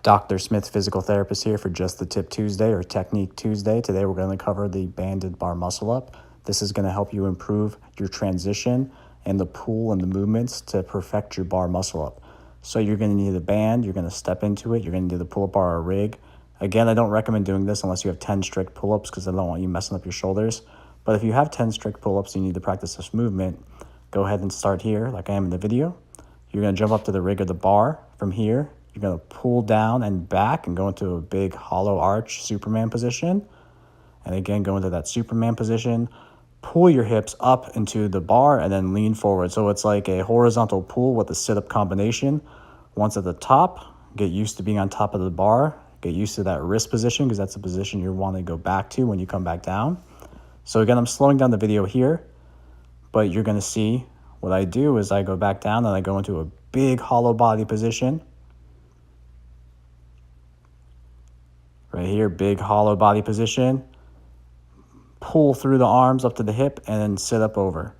Dr. Smith, physical therapist here for Just the Tip Tuesday or Technique Tuesday. Today we're going to cover the banded bar muscle up. This is going to help you improve your transition and the pull and the movements to perfect your bar muscle up. So you're going to need a band, you're going to step into it, you're going to do the pull-up bar or rig. Again, I don't recommend doing this unless you have 10 strict pull-ups because I don't want you messing up your shoulders. But if you have 10 strict pull-ups and you need to practice this movement, go ahead and start here like I am in the video. You're going to jump up to the rig of the bar. From here, you're going to pull down and back and go into a big hollow arch Superman position. And again, go into that Superman position. Pull your hips up into the bar and then lean forward. So it's like a horizontal pull with a sit-up combination. Once at the top, get used to being on top of the bar. Get used to that wrist position because that's the position you want to go back to when you come back down. So again, I'm slowing down the video here, but you're going to see what I do is I go back down and I go into a big hollow body position. Right here, big hollow body position. Pull through the arms up to the hip and then sit up over.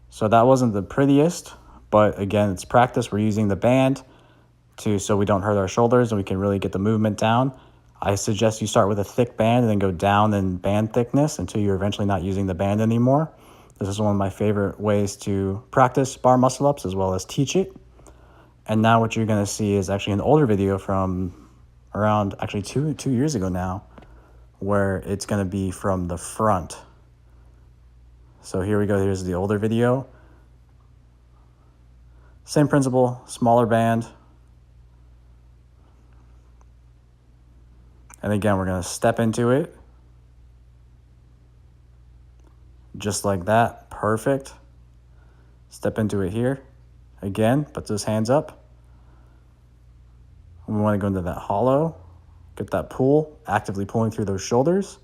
So that wasn't the prettiest, but again, it's practice. We're using the band so we don't hurt our shoulders and we can really get the movement down. I suggest you start with a thick band and then go down in band thickness until you're eventually not using the band anymore. This is one of my favorite ways to practice bar muscle ups as well as teach it. And now what you're going to see is actually an older video from around actually two years ago now, where it's going to be from the front. So here we go. Here's the older video. Same principle, smaller band. And again, we're going to step into it. Just like that. Perfect. Step into it here. Again, put those hands up. We want to go into that hollow. Get that pull, actively pulling through those shoulders.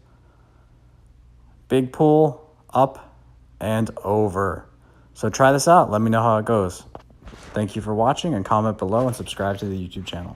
Big pull, up and over. So try this out. Let me know how it goes. Thank you for watching and comment below and subscribe to the YouTube channel.